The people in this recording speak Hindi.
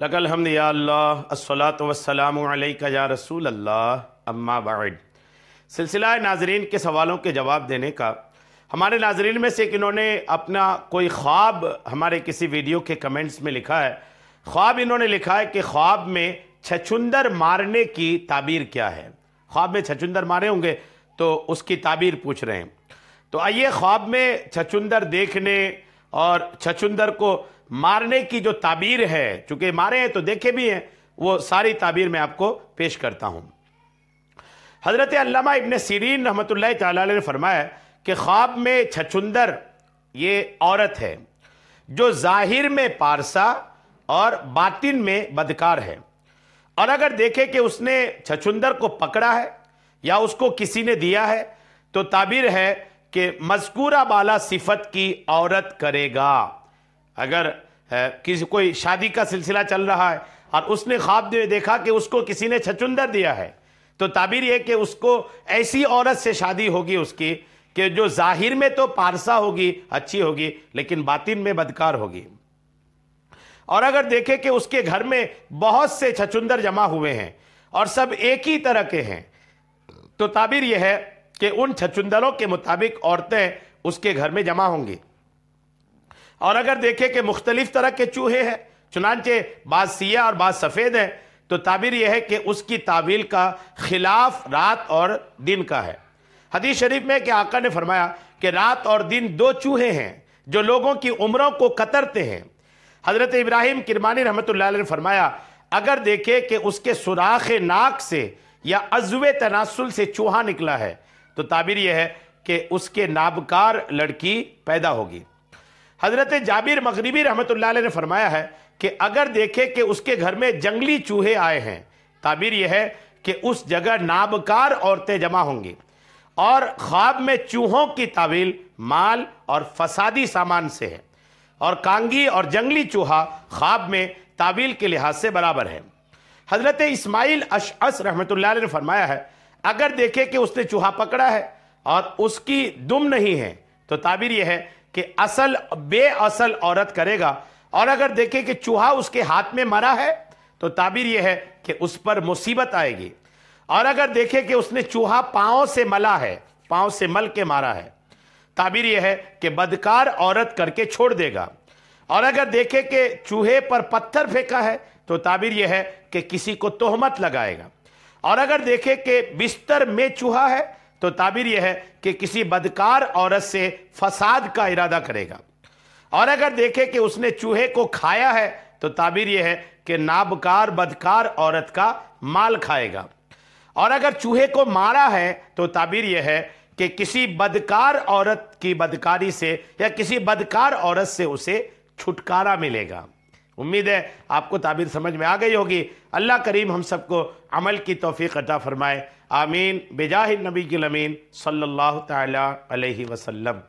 लकल हम्द या अल्लाह अस्सलातु वस्सलामु अलैका या रसूल अल्लाह अम्मा बाद। सिलसिला नाजरीन के सवालों के जवाब देने का। हमारे नाजरीन में से इन्होंने अपना कोई ख्वाब हमारे किसी वीडियो के कमेंट्स में लिखा है। ख्वाब इन्होंने लिखा है कि ख्वाब में छछूंदर मारने की ताबीर क्या है। ख्वाब में छछूंदर मारे होंगे तो उसकी ताबीर पूछ रहे हैं। तो आइए ख्वाब में छछूंदर देखने और छछूंदर को मारने की जो ताबीर है, चूंकि मारे हैं तो देखे भी हैं, वो सारी ताबीर मैं आपको पेश करता हूं। हजरत अल्लामा इब्न सीरीन रहमतुल्लाह तआला अलैह ने फरमाया कि ख्वाब में छछूंदर ये औरत है जो जाहिर में पारसा और बातिन में बदकार है, और अगर देखे कि उसने छछूंदर को पकड़ा है या उसको किसी ने दिया है तो ताबीर है कि मज़कूरा बाला सिफत की औरत करेगा। अगर किसी कोई शादी का सिलसिला चल रहा है और उसने ख्वाब में देखा कि उसको किसी ने छछूंदर दिया है तो ताबीर यह कि उसको ऐसी औरत से शादी होगी उसकी कि जो जाहिर में तो पारसा होगी, अच्छी होगी, लेकिन बातिन में बदकार होगी। और अगर देखे कि उसके घर में बहुत से छछूंदर जमा हुए हैं और सब एक ही तरह के हैं तो ताबीर यह है कि उन छछूंदरों के मुताबिक औरतें उसके घर में जमा होंगी। और अगर देखे कि मुख्तलिफ तरह के चूहे हैं, चुनांचे बाज सिया और बाज सफ़ेद हैं, तो ताबीर यह है कि उसकी ताबील का खिलाफ रात और दिन का है। हदीस शरीफ में कि आका ने फरमाया कि रात और दिन दो चूहे हैं जो लोगों की उम्रों को कतरते हैं। हजरत इब्राहिम किरमानी रहमतुल्लाह अलैह ने फरमाया अगर देखे कि उसके सुराख नाक से या अज़्वे तनासुल से चूहा निकला है तो ताबीर यह है कि उसके नाबकार लड़की पैदा होगी। हजरत जाबिर मगरिबी रहमतुल्लाह अलैह ने फरमाया है कि अगर देखे कि उसके घर में जंगली चूहे आए हैं, ताबीर यह है कि उस जगह नाबकार औरतें जमा होंगी। और ख्वाब में चूहों की तावील माल और फसादी सामान से है, और कांगी और जंगली चूहा ख्वाब में तावील के लिहाज से बराबर है। हजरत इस्माइल अशअस रहमतुल्लाह अलैह ने फरमाया है अगर देखे कि उसने चूहा पकड़ा है और उसकी दुम नहीं है तो ताबीर यह है कि असल बेअसल औरत करेगा। और अगर देखे कि चूहा उसके हाथ में मरा है तो ताबीर यह है कि उस पर मुसीबत आएगी। और अगर देखे कि उसने चूहा पांव से मला है, पांव से मल के मारा है, ताबीर यह है कि बदकार औरत करके छोड़ देगा। और अगर देखे कि चूहे पर पत्थर फेंका है तो ताबीर यह है कि किसी को तोहमत लगाएगा। और अगर देखे कि बिस्तर में चूहा है तो ताबीर यह है कि किसी बदकार औरत से फसाद का इरादा करेगा। और अगर देखे कि उसने चूहे को खाया है तो ताबीर यह है कि नाबकार बदकार औरत का माल खाएगा। और अगर चूहे को मारा है तो ताबीर यह है कि किसी बदकार औरत की बदकारी से या किसी बदकार औरत से उसे छुटकारा मिलेगा। उम्मीद है आपको ताबीर समझ में आ गई होगी। अल्लाह करीम हम सबको अमल की तौफीक अता फरमाए। आमीन। बेजाहिर नबी के अमीन सल्लल्लाहु तआला अलैहि वसल्लम।